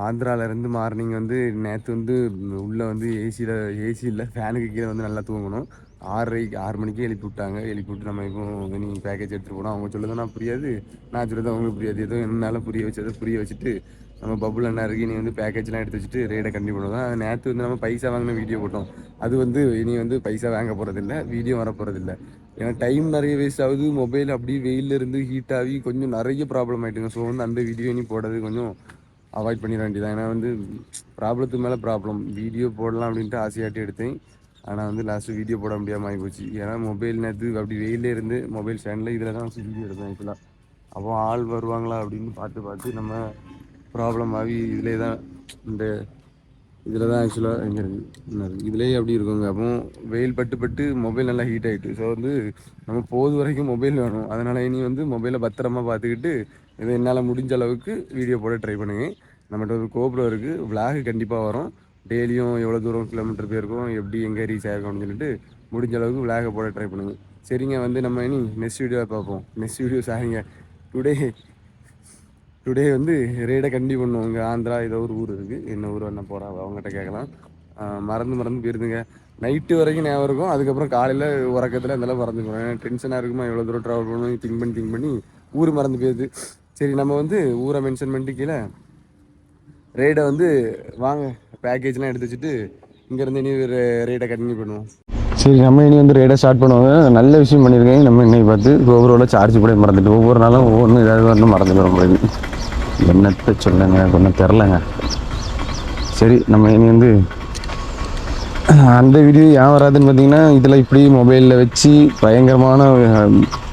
ஆந்திராவிலேருந்து morning வந்து நேற்று வந்து உள்ளே வந்து ஏசி இல்லை ஃபேனுக்கு கீழே வந்து நல்லா தூங்கணும். 6 மணிக்கே எழுப்பி விட்டாங்க. எழுப்பி விட்டு நம்ம இப்போ நீ பேக்கேஜ் எடுத்துகிட்டு போனோம். அவங்க சொல்லுறது நான் புரியாது, நான் சொல்லுறது அவங்களுக்கு புரியாது. ஏதோ என்னால் புரிய வச்சுட்டு நம்ம பபுள் அண்ணா இருக்கு, நீ வந்து பேக்கேஜ்லாம் எடுத்து வச்சுட்டு ரேடை கண்டினியூ பண்ணுவோம். நேற்று வந்து நம்ம பைசா வாங்கின வீடியோ போட்டோம். அது வந்து இனி வந்து பைசா வாங்க போகிறதில்ல, வீடியோ வர போகிறதில்ல. ஏன்னா டைம் நிறைய வேஸ்ட் ஆகுது. மொபைல் அப்படியே வெயிலில் இருந்து ஹீட் ஆகி கொஞ்சம் நிறைய ப்ராப்ளம் ஆகிட்டுங்க. ஸோ வந்து அந்த வீடியோ இனி போடுறது கொஞ்சம் அவாய்ட் பண்ணிட வேண்டியதான். ஏன்னா வந்து ப்ராப்ளத்துக்கு மேலே ப்ராப்ளம். வீடியோ போடலாம் அப்படின்ட்டு ஆசையாட்டி எடுத்தேன். ஆனால் வந்து லாஸ்ட்டு வீடியோ போட முடியாமல் ஆகிப்போச்சு. ஏன்னா மொபைல் நேற்று அப்படி வெயிலே இருந்து மொபைல் ஸ்டாண்டில் இதில் தான் வச்சு வீடியோ எடுத்தேன். இப்போலாம் அப்போ ஆள் வருவாங்களா அப்படின்னு பார்த்து நம்ம ப்ராப்ளம் ஆகி இதிலே தான் இந்த இதில் தான் ஆக்சுவலாக எங்கே இருக்குது இதுலேயே அப்படி இருக்குங்க. அப்போ வெயில் பட்டு மொபைல் நல்லா ஹீட் ஆகிட்டு. ஸோ வந்து நம்ம போது வரைக்கும் மொபைல் வேணும். அதனால் இனி வந்து மொபைலை பத்திரமா பார்த்துக்கிட்டு இதை என்னால் முடிஞ்ச அளவுக்கு வீடியோ போட ட்ரை பண்ணுங்க. நம்மகிட்ட ஒரு கோப்ரோ இருக்குது, விளாக் கண்டிப்பாக வரும். டெய்லியும் எவ்வளோ தூரம் கிலோமீட்டர் போயிருக்கோம், எப்படி எங்கே ரீச் ஆகிருக்கோம் அப்படின்னு சொல்லிட்டு முடிஞ்ச அளவுக்கு விளாகை போட ட்ரை பண்ணுங்க. சரிங்க, வந்து நம்ம இனி நெக்ஸ்ட் வீடியோவை பார்ப்போம். நெக்ஸ்ட் வீடியோ சாரிங்க, டுடே வந்து ரேடை கண்டினியூ பண்ணுவோம். இங்கே ஆந்திரா ஏதோ ஒரு ஊர் இருக்குது, என்ன ஊர் என்ன போகிறா அவங்ககிட்ட கேட்கலாம். மறந்து போயிருந்துங்க. நைட்டு வரைக்கும் ஞாபகம் இருக்கும். அதுக்கப்புறம் காலையில் உறக்கத்தில் இருந்தாலும் மறந்து போகிறேன். டென்ஷனாக இருக்குமா, எவ்வளோ தூரம் ட்ராவல் பண்ணணும் திங்க் பண்ணி ஊர் மறந்து போயிடுது. சரி, நம்ம வந்து ஊரை மென்ஷன் பண்ணிட்டு கீழே ரேடை வந்து வாங்க பேக்கேஜ்லாம் எடுத்து வச்சுட்டு இங்கேருந்து இனி ரேடை கண்டினியூ பண்ணுவோம். சரி, நம்ம இனி வந்து ரேடை ஸ்டார்ட் பண்ணுவாங்க. நல்ல விஷயம் பண்ணியிருக்கேன். நம்ம இன்னைக்கு பார்த்து கோபுரோவில் சார்ஜ் கூட மறந்துட்டு ஒவ்வொரு நாளும் ஒவ்வொன்றும் ஏதாவது வரணும் மறந்து வர முடியுது. என்னத்தை சொல்லுங்க, கொஞ்சம் தெரிலங்க. சரி, நம்ம இனி வந்து அந்த வீடியோ ஏன் வராதுன்னு பார்த்தீங்கன்னா, இதில் இப்படி மொபைலில் வச்சு பயங்கரமான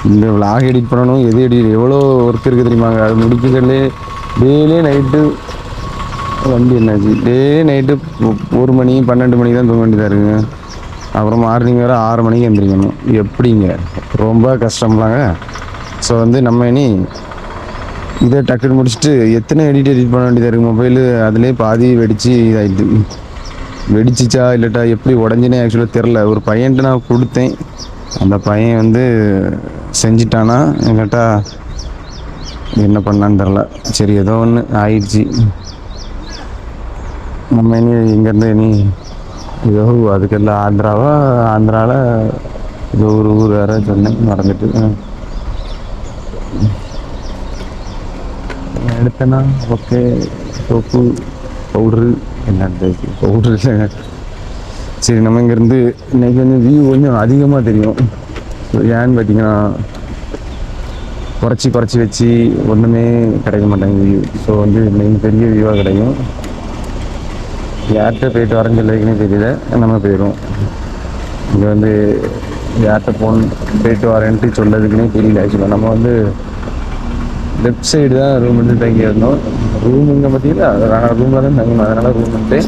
இந்த விளாக் எடிட் பண்ணணும். எவ்வளோ ஒர்க் இருக்குது தெரியுமாங்க. அது முடிக்கிறதுலே டெய்லியே நைட்டு வண்டி என்னாச்சு, நைட்டு 1 மணி 12 மணிக்கு தான் தூங்க வேண்டியதாக இருக்குங்க. அப்புறம் மார்னிங் வேறு 6 மணிக்கு எந்திரிக்கணும். எப்படிங்க, ரொம்ப கஷ்டம்லாங்க. ஸோ வந்து நம்ம இனி இதை டக்குன்னு முடிச்சுட்டு எத்தனை எடிட் பண்ண வேண்டியதாக இருக்குது. மொபைலு அதிலே பாதி வெடிச்சு இதாகிடுது. வெடிச்சிச்சா இல்லட்டா எப்படி உடஞ்சினே ஆக்சுவலாக தெரில. ஒரு பையன்ட்டு நான் கொடுத்தேன், அந்த பையன் வந்து செஞ்சிட்டானா இல்லட்டா என்ன பண்ணான்னு தெரில. சரி, ஏதோ ஒன்று ஆயிடுச்சு. நம்ம இனி இங்கேருந்து இனி ஏதோ அதுக்கெல்லாம் ஆந்திராவில் ஏதோ ஒரு ஊர் வேறு சொன்னேன், மறந்துட்டு எடுத்தேன்னா. ஓகே, சோப்பு பவுட்ரு என்னது பவுட்ரு இல்லைங்க. சரி, நம்ம இங்கேருந்து இன்றைக்கி வந்து வியூ கொஞ்சம் அதிகமாக தெரியும். ஏன்னு பார்த்தீங்கன்னா குறைச்சி வச்சு ஒன்றுமே கிடைக்க மாட்டேங்குது வியூ. ஸோ வந்து இன்னைக்கு பெரிய வியூவாக கிடைக்கும். யார்கிட்ட போயிட்டு வரேன்னு சொல்லிக்கனே தெரியல, நம்ம போயிடும். இங்கே வந்து யார்கிட்ட போயிட்டு வரேன்ட்டு சொல்லதுக்குன்னே தெரியல. ஆக்சுவலாக நம்ம வந்து லெஃப்ட் சைடு தான் ரூம் எடுத்து தங்கி இருந்தோம். ரூம் இங்கே பார்த்தீங்கன்னா நாங்கள் ரூமில் தான் தங்கணும். அதனால் ரூம் வந்துட்டு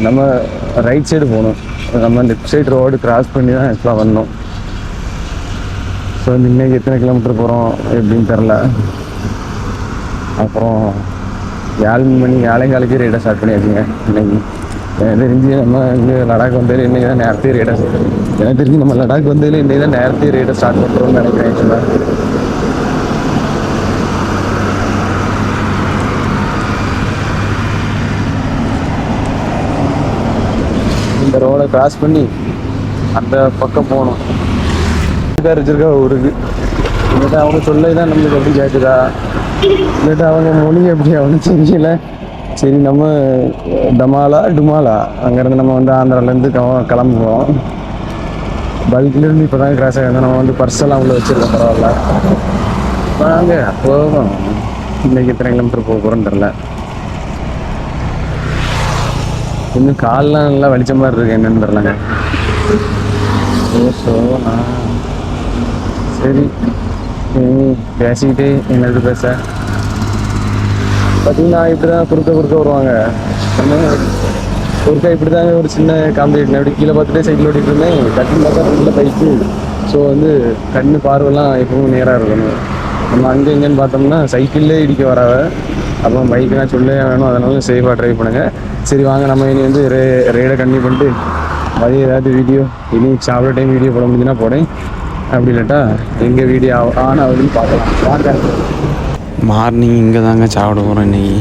நம்ம ரைட் சைடு போகணும். நம்ம லெஃப்ட் சைடு ரோடு கிராஸ் பண்ணி தான் ஆக்சுவலாக வந்தோம். ஸோ வந்து இன்றைக்கி எத்தனை கிலோமீட்டர் போகிறோம் எப்படின்னு தெரில. அப்புறம் 7:45 ரேடாக ஸ்டார்ட் பண்ணியாச்சுங்க. இன்னைக்கு எனக்கு தெரிஞ்சு நம்ம இங்கே லடாக் வந்ததில் இன்றைக்கி தான் நேரத்தையே ரேடாக எனக்கு தெரிஞ்சு நம்ம லடாக் வந்ததில் இன்றைக்கி தான் நேரத்தையே ரேடை ஸ்டார்ட் பண்ணுறோம்னு நினைக்கிறேன். ஆக்சுவலாக இந்த ரோடை கிராஸ் பண்ணி அந்த பக்கம் போகணும். வச்சிருக்கா ஊருக்கு இல்லாட்டா அவங்க சொல்ல தான் நம்மளுக்கு எப்படி கேட்குதா, இல்லாட்டா அவங்க மொழி எப்படி அவனு தெரியல. சரி, நம்ம டுமாலா அங்கேருந்து நம்ம வந்து ஆந்திராவிலேருந்து கிளம்புவோம். பல்க்லேருந்து இப்போ தான் கிராஸ் ஆகிருந்தோம். நம்ம வந்து பர்ஸெல்லாம் உள்ள வச்சுருக்கோம், பரவாயில்ல. வாங்க போவோம். இன்றைக்கி எத்தனை கிலோமீட்டர் போக போகிறோன்னு தெரில. இன்னும் கால்லாம் நல்லா வலிச்ச மாதிரி இருக்கு, என்னன்னு தெரிலங்க. சரி, பேசிக்கிட்டே என்னது பேச பார்த்தீங்கன்னா இப்படி தான் குறுக்க வருவாங்க. குறுக்க இப்படி தாங்க ஒரு சின்ன காம்படிஷன். அப்படி கீழே பார்த்துட்டே சைக்கிள் ஓட்டிகிட்டு இருந்தேன். கட்டின்னு பார்த்தா உள்ள பைக்கு. ஸோ வந்து கண்ணு பார்வைலாம் எப்பவும் நேராக இருக்கணும். நம்ம அங்கே இங்கேன்னு பார்த்தோம்னா சைக்கிள்லே இடிக்க வராவ. அப்புறம் பைக்கெலாம் சொல்லவே வேணும். அதனால சேஃபாக ட்ரைவ் பண்ணுங்கள். சரி, வாங்க நம்ம இனி வந்து ரேடை கண்டினியூ பண்ணிட்டு மதியம் ஏதாவது வீடியோ இனி சாப்பிட்ற டைம் வீடியோ போட முடிஞ்சுன்னா போடேன். அப்படி இல்லாட்டா எங்கே வீடியோ ஆன் ஆகுதுன்னு பார்க்கலாம். வாங்க. மார்னிங் இங்கே தாங்க சாப்பிட போகிறோம். இன்றைக்கி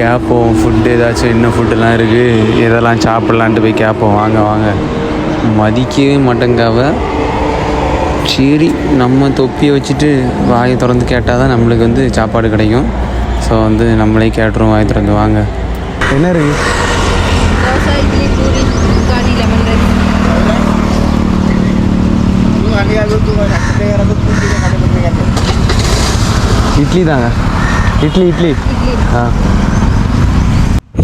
கேட்போம். ஃபுட்டு ஏதாச்சும் என்ன ஃபுட்டுலாம் இருக்குது, எதெல்லாம் சாப்பிட்லான்ட்டு போய் கேட்போம். வாங்க வாங்க. மதிக்கவே மாட்டேங்காவ. சரி, நம்ம தொப்பியை வச்சுட்டு வாயை திறந்து கேட்டால் தான் நம்மளுக்கு வந்து சாப்பாடு கிடைக்கும். ஸோ வந்து நம்மளே கேட்டுருவோம், வாயை திறந்து. வாங்க. என்ன இருக்குது? தோசை, இட்லி, பூரி, காடி, லெமன் ரைஸ். இட்லி தாங்க. இட்லி. ஆ,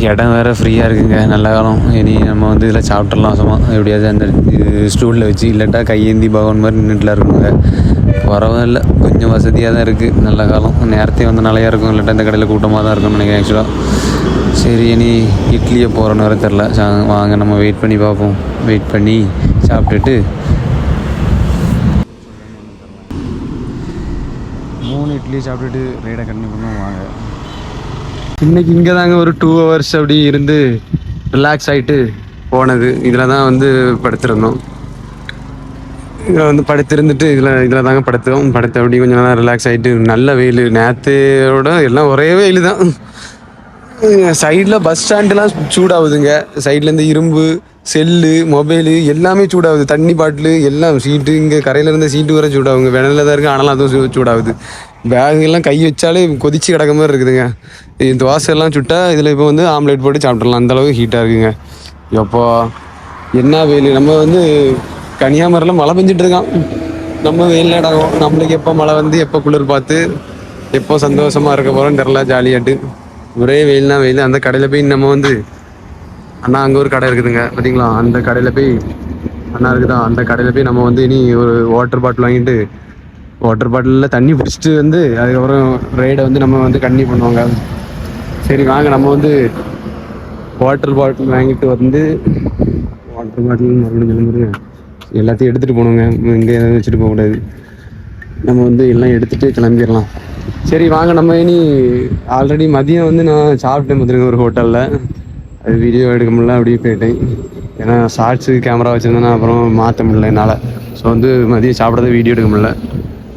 இடம் வேறு ஃப்ரீயாக இருக்குங்க. நல்ல காலம். இனி நம்ம வந்து இதில் சாப்பிட்றலாம் சும்மா எப்படியாவது அந்த ஸ்டூலில் வச்சு, இல்லாட்டா கையேந்தி பகவான் மாதிரி நின்றுட்டுலாம் இருக்கணுங்க. பரவாயில்ல, கொஞ்சம் வசதியாக தான் இருக்குது. நல்ல காலம். நேரத்தையும் வந்து நிறையா இருக்கும், இல்லாட்டா இந்த கடையில் கூட்டமாக தான் இருக்கும்னு நினைக்கிறேன் ஆக்சுவலாக. சரி, இனி இட்லியை போகிறோன்னு வர தெரில. வாங்க நம்ம வெயிட் பண்ணி பார்ப்போம். வெயிட் பண்ணி சாப்பிட்டுட்டு 3 இட்லி சாப்பிட்டுட்டு ரைடை கண்டினியூ பண்ணுவோம். வாங்க. இன்றைக்கி இங்கே தாங்க ஒரு 2 hours அப்படி இருந்து ரிலாக்ஸ் ஆகிட்டு போனது. இதில் தான் வந்து படுத்திருந்தோம். இதில் வந்து படுத்திருந்துட்டு இதில் தாங்க படுத்தோம். படுத்த அப்படி கொஞ்சம் நேரம் ரிலாக்ஸ் ஆகிட்டு, நல்ல வெயில். நேற்றோட எல்லாம் ஒரே வெயில் தான். சைடில் பஸ் ஸ்டாண்டுலாம் சூடாகுதுங்க. சைடில் இந்த இரும்பு, செல்லு, மொபைலு எல்லாமே சூடாகுது. தண்ணி பாட்டிலு எல்லாம், சீட்டு இங்கே கரையில் இருந்த சீட்டு வர சூடாகுங்க. வெனலில் தான் இருக்குது, ஆனாலும் அதுவும் சூடாகுது. பேகுலாம் கை வச்சாலே கொதிச்சு கிடக்க மாதிரி இருக்குதுங்க. தோசை எல்லாம் சுட்டா இதில் இப்போ வந்து ஆம்லேட் போட்டு சாப்பிட்றலாம், அந்தளவுக்கு ஹீட்டாக இருக்குங்க. எப்போ என்ன வெயில். நம்ம வந்து கன்னியாகுமரியில் மழை பெஞ்சிட்ருக்கான். நம்ம வெயில் நடக்கும். நம்மளுக்கு எப்போ மழை வந்து எப்போ குளிர் பார்த்து எப்போ சந்தோஷமாக இருக்க போகிறோன்னு தெரில. ஜாலியாட்டு ஒரே வெயில்னா வெயில். அந்த கடையில் போய் நம்ம வந்து, அண்ணா அங்கே ஒரு கடை இருக்குதுங்க பார்த்தீங்களா, அந்த கடையில் போய், அண்ணா இருக்குதா, அந்த கடையில் போய் நம்ம வந்து இனி ஒரு வாட்டர் பாட்டில் வாங்கிட்டு, வாட்டர் பாட்டிலில் தண்ணி பிடிச்சிட்டு வந்து அதுக்கப்புறம் ரைடை வந்து நம்ம வந்து கண்டினியூ பண்ணுவாங்க. சரி வாங்க, நம்ம வந்து வாட்டர் பாட்டில் வாங்கிட்டு வந்து, வாட்டர் பாட்டில் மறுபடியும் எல்லாத்தையும் எடுத்துகிட்டு போகணுங்க. இங்கே எதாவது வச்சுட்டு போகக்கூடாது. நம்ம வந்து எல்லாம் எடுத்துகிட்டு கிளம்பிடலாம். சரி வாங்க, நம்ம இனி ஆல்ரெடி மதியம் வந்து நான் சாப்பிட்டேன் பார்த்துருங்க ஒரு ஹோட்டலில். அது வீடியோ எடுக்க முடியல, அப்படியே போயிட்டேன். ஏன்னா ஷார்ட்ஸு கேமரா வச்சுருந்தேன்னா அப்புறம் மாற்ற முடியல என்னால். ஸோ வந்து மதியம் சாப்பிட்றத வீடியோ எடுக்க முடியல.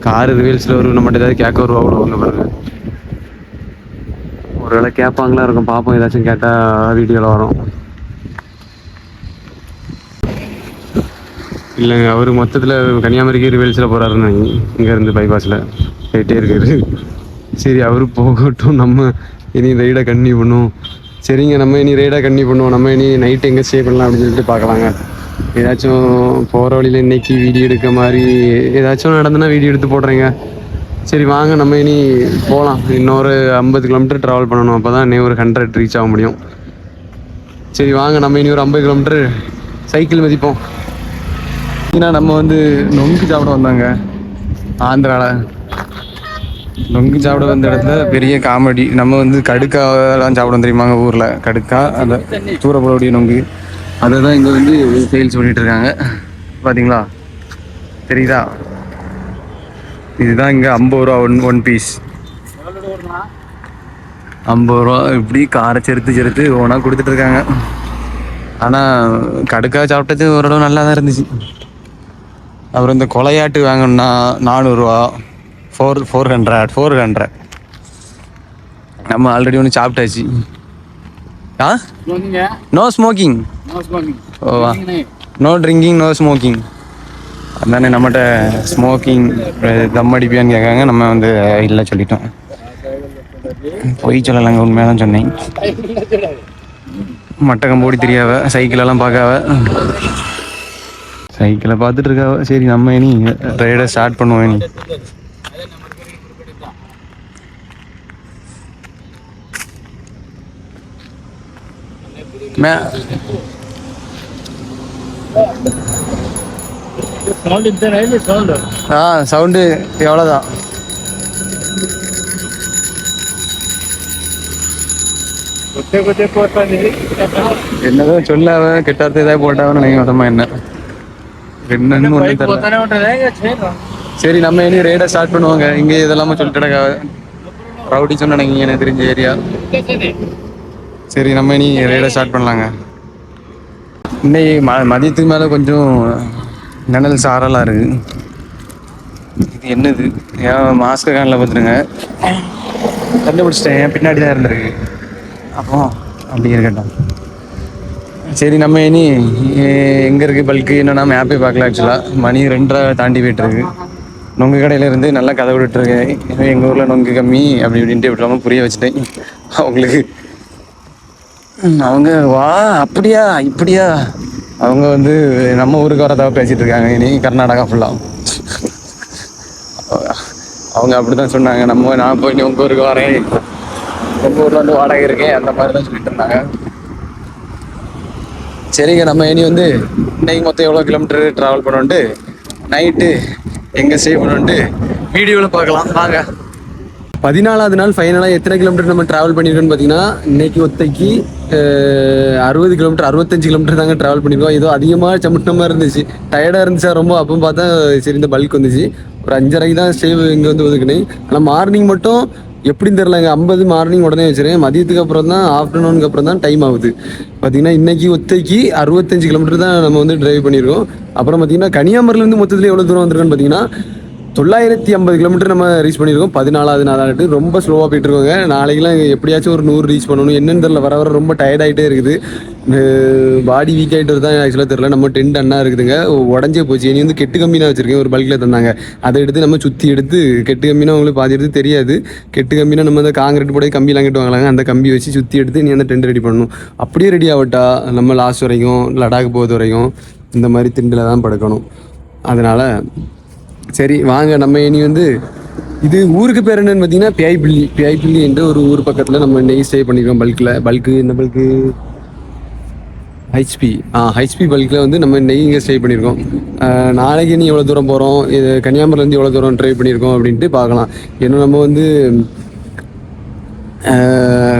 கார் ரிவீல்ஸில் ஒரு நம்மகிட்ட ஏதாவது கேட்க வருவா கூட ஒன்று பாருங்க. ஒரு வேளை கேட்பாங்களா இருக்கும், பார்ப்போம். ஏதாச்சும் கேட்டால் வீடியோவில் வரும். இல்லைங்க, அவர் மொத்தத்தில் கன்னியாகுமரிக்கு ரிவீல்ஸில் போகிறாருன்னு இங்கேருந்து பைபாஸில் போயிட்டே இருக்காரு. சரி, அவரு போகட்டும். நம்ம இனி ரைடை கண்டினியூ பண்ணுவோம். சரிங்க, நம்ம இனி ரைடை கண்டினியூ பண்ணுவோம். நம்ம இனி நைட்டு எங்கே ஸ்டே பண்ணலாம் அப்படின்னு சொல்லிட்டு பார்க்கலாங்க. ஏதாச்சும் போகிற வழியில் இன்னைக்கு வீடியோ எடுக்க மாதிரி ஏதாச்சும் நடந்துன்னா வீடியோ எடுத்து போடுறேங்க. சரி வாங்க, நம்ம இனி போகலாம். இன்னொரு 50 கிலோமீட்டர் ட்ராவல் பண்ணணும். அப்போ தான் இன்னும் ஒரு 100 ரீச் ஆக முடியும். சரி வாங்க, நம்ம இனி ஒரு 50 கிலோமீட்டர் சைக்கிள் மதிப்போம். ஏன்னா நம்ம வந்து நொங்கு சாப்பிட வந்தாங்க ஆந்திராவில். நொங்கு சாப்பிட வந்த இடத்துல பெரிய காமெடி. நம்ம வந்து கடுக்காலாம் சாப்பிட தெரியுமாங்க ஊரில். கடுக்கா, அந்த தூரப்படக்கூடிய நொங்கு, அதை தான் இங்கே வந்து சேல்ஸ் பண்ணிகிட்டு இருக்காங்க. பார்த்தீங்களா, தெரியுதா? இதுதான் இங்கே 50 ரூபா ஒன் பீஸ். 50 ரூபா. இப்படி காரை செருத்து ஒன்றா கொடுத்துட்ருக்காங்க. ஆனால் கடுக்கா சாப்பிட்டது ஓரளவு நல்லா தான் இருந்துச்சு. அப்புறம் இந்த கொலையாட்டு வாங்கணும்னா 400 ரூபா. 400. நம்ம ஆல்ரெடி ஒன்று சாப்பிட்டாச்சு. No smoking. ஓவா, நோ ட்ரிங்கிங், நோ ஸ்மோக்கிங். அதனால நம்மகிட்ட ஸ்மோக்கிங் தம் அடிப்பியான்னு கேட்காங்க. நம்ம வந்து இல்லை சொல்லிட்டோம். பொய் சொல்லலைங்க, உண்மையாக தான் சொன்னேன். மட்டக்கம் போடி தெரியாவ, சைக்கிளெல்லாம் பார்க்காவ, சைக்கிளை பார்த்துட்டு இருக்காவ. சரி, நம்ம இனி ரைடை ஸ்டார்ட் பண்ணுவோம். இனி சவுண்டு எவ்வளோதான். என்னதான் சொல்லாவ கெட்டார்த்த ஏதாவது போட்டாவன்னு நினைக்க மாட்டோமா என்ன என்னன்னு ஒன்றும் தெரியல. சரி, நம்ம இனி ரைடை ஸ்டார்ட் பண்ணுவாங்க. இங்கே இதெல்லாம சொல்லிட்டு ரவுடி சொன்ன நினைக்கிங்க, எனக்கு தெரிஞ்ச ஏரியா. சரி, நம்ம இனி ரைடை ஸ்டார்ட் பண்ணலாங்க. இன்னைக்கு மதியத்துக்கு மேலே கொஞ்சம் நிழல் சாரலாக இருக்குது. இது என்னது? ஏன் மாஸ்க்கு காணில் பார்த்துருங்க. கண்டுபிடிச்சிட்டேன், பின்னாடி தான் இருந்திருக்கு. அப்போ அப்படி இருக்கட்டும். சரி, நம்ம இனி எங்கே இருக்குது பல்க்கு என்னன்னா மேப்பே பார்க்கல. ஆக்சுவலாக மணி 2:30 தாண்டி போய்ட்டுருக்கு. நொங்கு கடையில் இருந்து நல்லா கதை விட்டுருக்கேன். எங்கள் ஊரில் நொங்கு கம்மி அப்படி இப்படின்ட்டு விட்டுறாமல் புரிய வச்சுட்டேன் அவங்களுக்கு. அவங்க வா அப்படியா இப்படியா அவங்க வந்து நம்ம ஊருக்கு வரதாக பேசிகிட்டு இருக்காங்க. இனி கர்நாடகா ஃபுல்லாக அவங்க அப்படி தான் சொன்னாங்க. நான் போய் உங்கள் ஊருக்கு வரேன், உங்கள் ஊரில் வந்து வாடகை இருக்கேன், அந்த மாதிரி தான் சொல்லிட்டு இருந்தாங்க. சரிங்க, நம்ம இனி வந்து இன்னைக்கு மொத்தம் எவ்வளோ கிலோமீட்டர் ட்ராவல் பண்ணோன்ட்டு நைட்டு எங்கே ஸ்டே பண்ணோன்ட்டு வீடியோவில் பார்க்கலாம் வாங்க. 14வது நாள் ஃபைனலாக எத்தனை கிலோமீட்டர் நம்ம ட்ராவல் பண்ணியிருக்கோன்னு பார்த்தீங்கன்னா, இன்னைக்கு ஒத்தைக்கு 60 கிலோமீட்டர் 65 கிலோமீட்டர் தாங்க ட்ராவல் பண்ணியிருக்கோம். ஏதோ அதிகமாக சமுட்டின மாதிரி இருந்துச்சு, டயர்டாக இருந்துச்சா ரொம்ப. அப்போ பார்த்தா சரி இந்த பல்க் வந்துச்சு. ஒரு 5:30க்கு தான் ஸ்டே இங்கே வந்து ஒதுக்குனேன். ஆனால் மார்னிங் மட்டும் எப்படின்னு தெரிலங்க, 50 மார்னிங் உடனே வச்சுருக்கேன். மதியத்துக்கு அப்புறம் தான் ஆஃப்டர்நூனுக்கு அப்புறம் தான் டைம் ஆகுது. பார்த்தீங்கன்னா இன்னைக்கு ஒத்தைக்கு 65 கிலோமீட்டர் தான் நம்ம வந்து டிரைவ் பண்ணியிருக்கோம். அப்புறம் பார்த்தீங்கன்னா கன்னியாகுமரியிலேருந்து மொத்தத்தில் எவ்வளோ தூரம் வந்திருக்கோன்னு பார்த்தீங்கன்னா 950 கிலோமீட்டர் நம்ம ரீச் பண்ணியிருக்கோம். 14வது நாளாட்டு ரொம்ப ஸ்லோவாக போயிட்டு இருக்கோங்க. நாளைக்கெல்லாம் எப்படியாச்சும் ஒரு 100 ரீச் பண்ணணும். என்னன்னு தெரியல, வர ரொம்ப டயர்ட் ஆகிட்டே இருக்குது. பாடி வீக் ஆகிட்டு தான் ஆக்சுவலாக தெரியல. நம்ம டென்ட் அண்ணா இருக்குதுங்க, உடஞ்சே போச்சு. இனி வந்து கெட்டு கம்மினா வச்சிருக்கேன், ஒரு பல்கில் தந்தாங்க. அதை எடுத்து நம்ம சுற்றி எடுத்து கெட்டு கம்மினா உங்களுக்கு பாதி எடுத்து தெரியாது. கெட்டு கம்மினா நம்ம அந்த காங்கிரீட் போட கம்பிலாம் கட்டுவாங்களாங்க, அந்த கம்பி வச்சு சுற்றி எடுத்து நீ அந்த டென்ட் ரெடி பண்ணணும். அப்படியே ரெடி ஆகட்டா நம்ம லாஸ்ட் வரைக்கும் லடாக் போகிறது வரைக்கும் இந்த மாதிரி திண்டில் தான் படுக்கணும். அதனால் சரி வாங்க, நம்ம இனி வந்து இது ஊருக்கு பேர் என்னன்னு பார்த்தீங்கன்னா பிஐபிள்ளி என்ற ஒரு ஊர் பக்கத்தில் நம்ம இன்னைக்கு ஸ்டே பண்ணியிருக்கோம். பல்க்கு என்ன பல்க்கு ஹெச்பி பல்கில் வந்து நம்ம இன்னைக்கு இங்கே ஸ்டே பண்ணியிருக்கோம். நாளைக்கு நீ எவ்வளோ தூரம் போகிறோம், இது கன்னியாகுமரிலேருந்து எவ்வளோ தூரம் ட்ரை பண்ணியிருக்கோம் அப்படின்ட்டு பார்க்கலாம். ஏன்னா நம்ம வந்து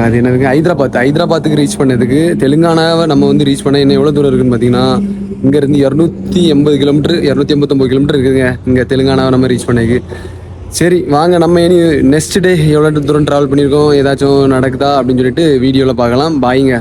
அது என்னதுக்கு ஹைதராபாத்துக்கு ரீச் பண்ணதுக்கு தெலுங்கானாவை நம்ம வந்து ரீச் பண்ண என்ன எவ்வளோ தூரம் இருக்குன்னு பார்த்தீங்கன்னா, இங்கேருந்து 280 கிலோமீட்டர் 289 கிலோமீட்டர் இருக்குதுங்க இங்கே தெலுங்கானாவை நம்ம ரீச் பண்ணதுக்கு. சரி வாங்க, நம்ம இனி நெக்ஸ்ட் டே எவ்வளோ தூரம் ட்ராவல் பண்ணியிருக்கோம், ஏதாச்சும் நடக்குதா அப்படின்னு சொல்லிட்டு வீடியோவில் பார்க்கலாம். பாய்ங்க.